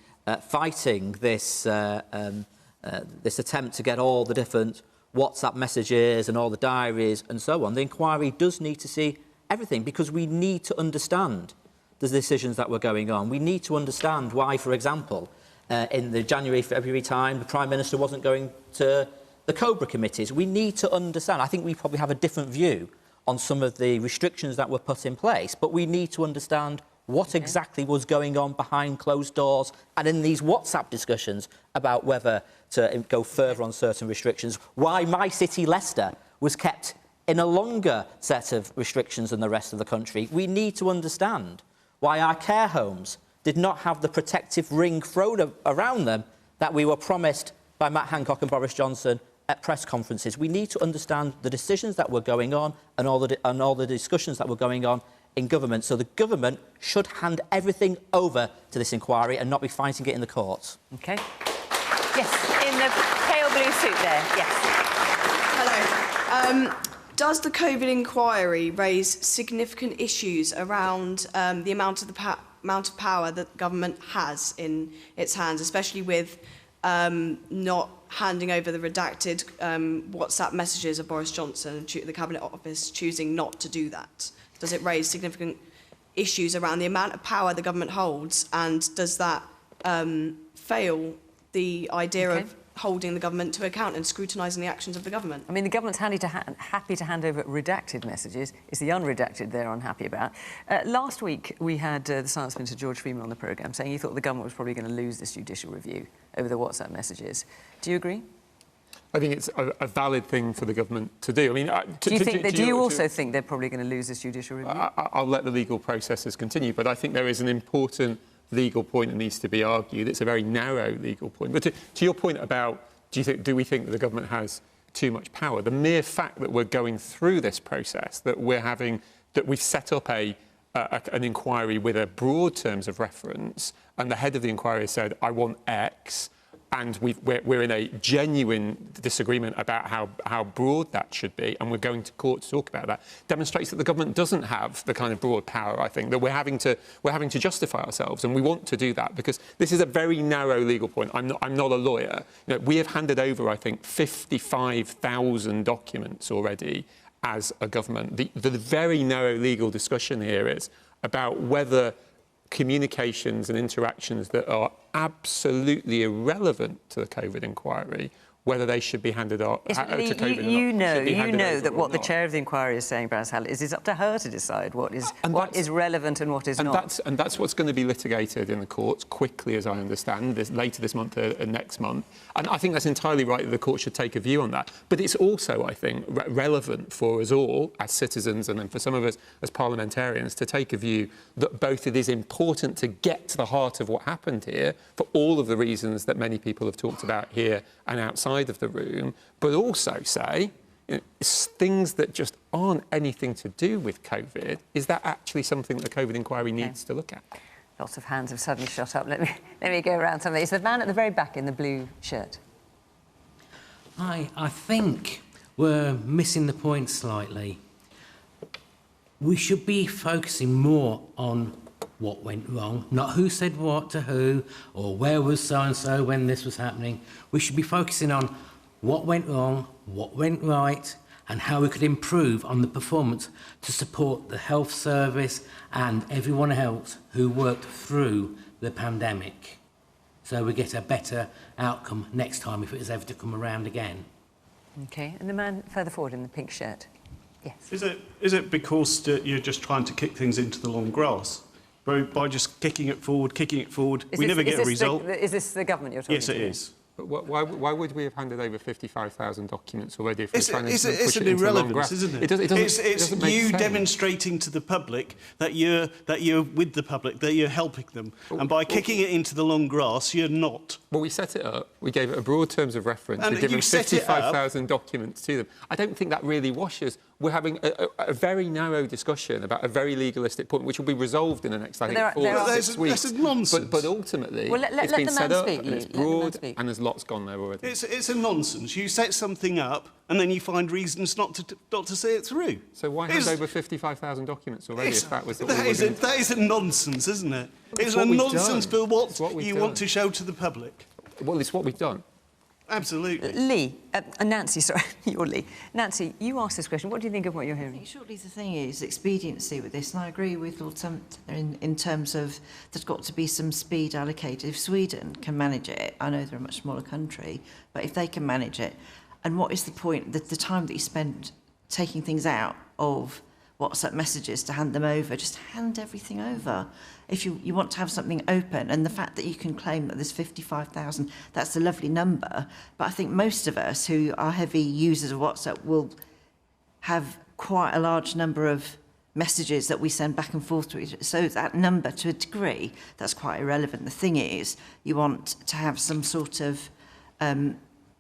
fighting this, this attempt to get all the different WhatsApp messages and all the diaries and so on. The inquiry does need to see everything, because we need to understand the decisions that were going on. We need to understand why, for example, in the January-February time, the Prime Minister wasn't going to the Cobra committees. We need to understand. I think we probably have a different view on some of the restrictions that were put in place, but we need to understand what exactly was going on behind closed doors and in these WhatsApp discussions about whether to go further on certain restrictions, why my city, Leicester, was kept in a longer set of restrictions than the rest of the country. We need to understand why our care homes did not have the protective ring thrown around them that we were promised by Matt Hancock and Boris Johnson at press conferences. We need to understand the decisions that were going on and all the discussions that were going on in government. So the government should hand everything over to this inquiry and not be fighting it in the courts. OK. Yes, in the pale blue suit there, yes. Hello. Does the COVID inquiry raise significant issues around the amount of power that government has in its hands, especially with not handing over the redacted WhatsApp messages of Boris Johnson and the Cabinet Office choosing not to do that? Does it raise significant issues around the amount of power the government holds, and does that fail the idea of holding the government to account and scrutinising the actions of the government? I mean, the government's happy to hand over redacted messages. It's the unredacted they're unhappy about. Last week, we had the Science Minister, George Freeman, on the programme saying he thought the government was probably going to lose this judicial review over the WhatsApp messages. Do you agree? I think it's a valid thing for the government to do. I mean, do you also think they're probably going to lose this judicial review? I'll let the legal processes continue, but I think there is an important legal point that needs to be argued. It's a very narrow legal point. But to your point about do we think that the government has too much power, the mere fact that we're going through this process, that we've set up an inquiry with a broad terms of reference, and the head of the inquiry said, I want X, and we're in a genuine disagreement about how broad that should be, and we're going to court to talk about that, demonstrates that the government doesn't have the kind of broad power, I think, that we're having to justify ourselves, and we want to do that because this is a very narrow legal point. I'm not a lawyer. We have handed over, I think, 55,000 documents already as a government. The very narrow legal discussion here is about whether communications and interactions that are absolutely irrelevant to the COVID inquiry, whether they should be handed out to COVID you know that what the chair of the inquiry is saying, Baroness Hallett, is it's up to her to decide what is relevant and what is not. And that's what's going to be litigated in the courts quickly, as I understand, later this month and next month. And I think that's entirely right that the court should take a view on that. But it's also, I think, relevant for us all as citizens and then for some of us as parliamentarians to take a view that both it is important to get to the heart of what happened here for all of the reasons that many people have talked about here and outside of the room, but also say things that just aren't anything to do with COVID. Is that actually something that the COVID inquiry needs to look at? Lots of hands have suddenly shot up. Let me go around some of these. The man at the very back in the blue shirt. I think we're missing the point slightly. We should be focusing more on what went wrong, not who said what to who, or where was so-and-so when this was happening. We should be focusing on what went wrong, what went right, and how we could improve on the performance to support the health service and everyone else who worked through the pandemic, so we get a better outcome next time if it is ever to come around again. OK, and the man further forward in the pink shirt. Yes. Is it because you're just trying to kick things into the long grass? By just kicking it forward, we never get a result. Is this the government you're talking to? Yes, it is. But why would we have handed over 55,000 documents already if we're trying to push it's it an into the long irrelevance, grass? isn't it? It's you demonstrating to the public that you're with the public, that you're helping them, and by kicking it into the long grass, you're not. Well, we set it up. We gave it a broad terms of reference. And We've given 55,000 documents to them. I don't think that really washes. We're having a very narrow discussion about a very legalistic point, which will be resolved in the next, I think, 4 or 6 weeks. That's nonsense. But ultimately, it's been set up, and it's broad, and there's lots gone there already. It's a nonsense. You set something up, and then you find reasons not to see it through. So why hand over 55,000 documents already if that was... That is a nonsense, isn't it? It's a nonsense for what you want to show to the public. Well, it's what we've done. Absolutely. Lee, Nancy, sorry, you're Lee. Nancy, you asked this question. What do you think of what you're hearing? Surely the thing is expediency with this, and I agree with Lord Sumption in terms of there's got to be some speed allocated. If Sweden can manage it, I know they're a much smaller country, but if they can manage it, and what is the point, the time that you spend taking things out of WhatsApp messages to hand them over, just hand everything over. If you want to have something open, and the fact that you can claim that there's 55,000, that's a lovely number, but I think most of us who are heavy users of WhatsApp will have quite a large number of messages that we send back and forth to each other. So that number, to a degree, that's quite irrelevant. The thing is, you want to have some sort of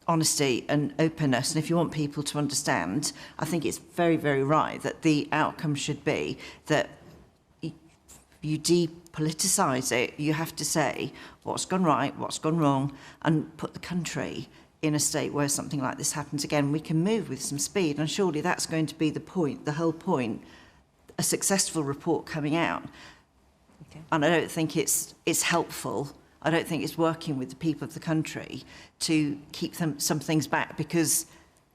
honesty and openness, and if you want people to understand, I think it's very, very right that the outcome should be that you depoliticise it. You have to say what's gone right, what's gone wrong, and put the country in a state where something like this happens again. We can move with some speed, and surely that's going to be the point, the whole point, a successful report coming out. Okay. And I don't think it's helpful. I don't think it's working with the people of the country to keep some things back because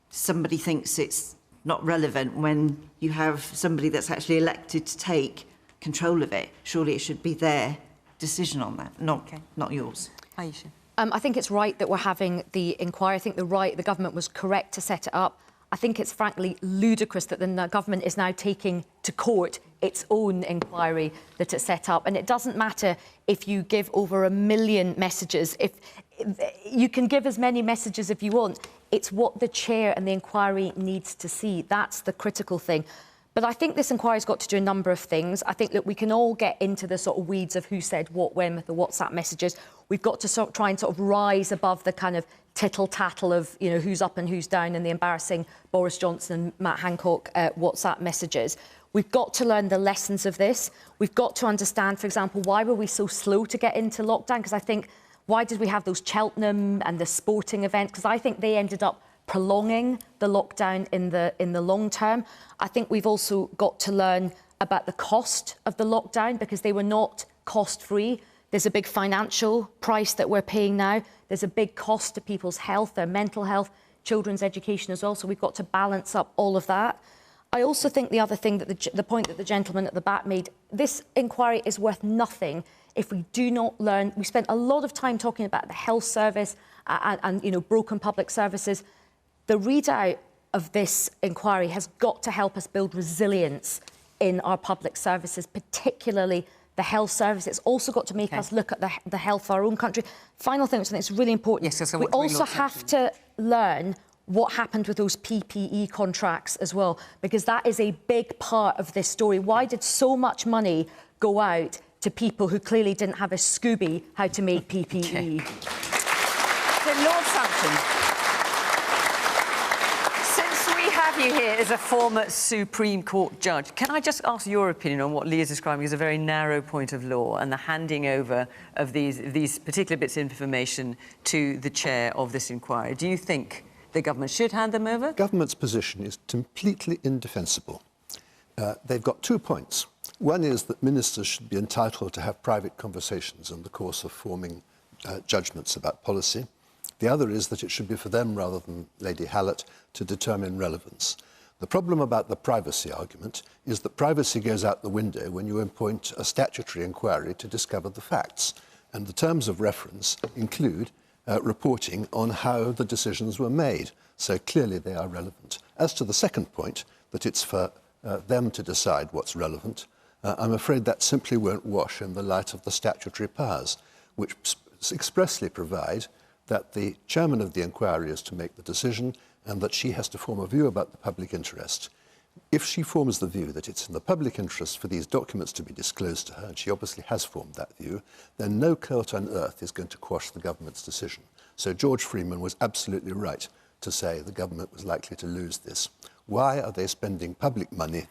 somebody thinks it's not relevant when you have somebody that's actually elected to take control of it. Surely it should be their decision on that, not yours. Ayesha. I think it's right that we're having the inquiry. I think the government was correct to set it up. I think it's frankly ludicrous that the government is now taking to court its own inquiry that it set up. And it doesn't matter if you give over 1 million messages. If you can give as many messages if you want. It's what the chair and the inquiry needs to see. That's the critical thing. But I think this inquiry's got to do a number of things. I think that we can all get into the sort of weeds of who said what when with the WhatsApp messages. We've got to try and sort of rise above the kind of tittle-tattle of, you know, who's up and who's down and the embarrassing Boris Johnson and Matt Hancock WhatsApp messages. We've got to learn the lessons of this. We've got to understand, for example, why were we so slow to get into lockdown? Because I think, why did we have those Cheltenham and the sporting events? Because I think they ended up prolonging the lockdown in the long term. I think we've also got to learn about the cost of the lockdown because they were not cost-free. There's a big financial price that we're paying now. There's a big cost to people's health, their mental health, children's education as well. So we've got to balance up all of that. I also think the other thing, that the point that the gentleman at the back made, this inquiry is worth nothing if we do not learn. We spent a lot of time talking about the health service and you know, broken public services. The readout of this inquiry has got to help us build resilience in our public services, particularly the health service. It's also got to make us look at the health of our own country. Final thing, which I think is really important. Yes, we also have to learn what happened with those PPE contracts as well, because that is a big part of this story. Why did so much money go out to people who clearly didn't have a Scooby how to make PPE? So, Lord Sumption, have you here as a former Supreme Court judge. Can I just ask your opinion on what Lee is describing as a very narrow point of law and the handing over of these particular bits of information to the chair of this inquiry? Do you think the government should hand them over? Government's position is completely indefensible. They've got 2 points. One is that ministers should be entitled to have private conversations in the course of forming judgments about policy. The other is that it should be for them, rather than Lady Hallett, to determine relevance. The problem about the privacy argument is that privacy goes out the window when you appoint a statutory inquiry to discover the facts. And the terms of reference include reporting on how the decisions were made. So clearly they are relevant. As to the second point, that it's for them to decide what's relevant, I'm afraid that simply won't wash in the light of the statutory powers, which expressly provide that the chairman of the inquiry is to make the decision and that she has to form a view about the public interest. If she forms the view that it's in the public interest for these documents to be disclosed to her, and she obviously has formed that view, then no court on earth is going to quash the government's decision. So George Freeman was absolutely right to say the government was likely to lose this. Why are they spending public money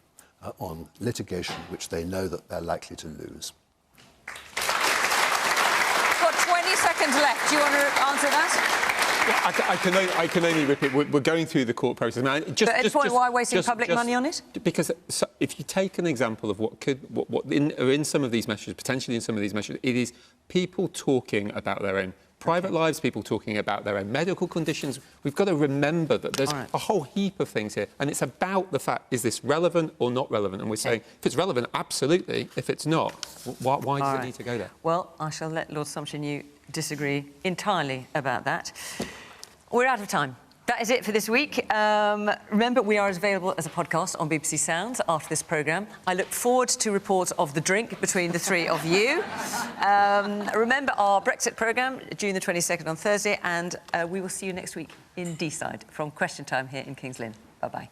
on litigation which they know that they're likely to lose? 20 seconds left. Do you want to answer that? Yeah, I can only repeat. We're going through the court process. I mean, but at the point, why wasting public money on it? Because if you take an example of what in some of these messages, potentially in some of these messages, it is people talking about their own private lives, people talking about their own medical conditions. We've got to remember that there's a whole heap of things here, and it's about the fact, is this relevant or not relevant? And we're saying, if it's relevant, absolutely. If it's not, why does it need to go there? Well, I shall let Lord Sumption, you disagree entirely about that. We're out of time. That is it for this week. Remember, we are available as a podcast on BBC Sounds after this programme. I look forward to reports of the drink between the three of you. Remember our Brexit programme, June the 22nd on Thursday, and we will see you next week in D-Side from Question Time here in King's Lynn. Bye-bye.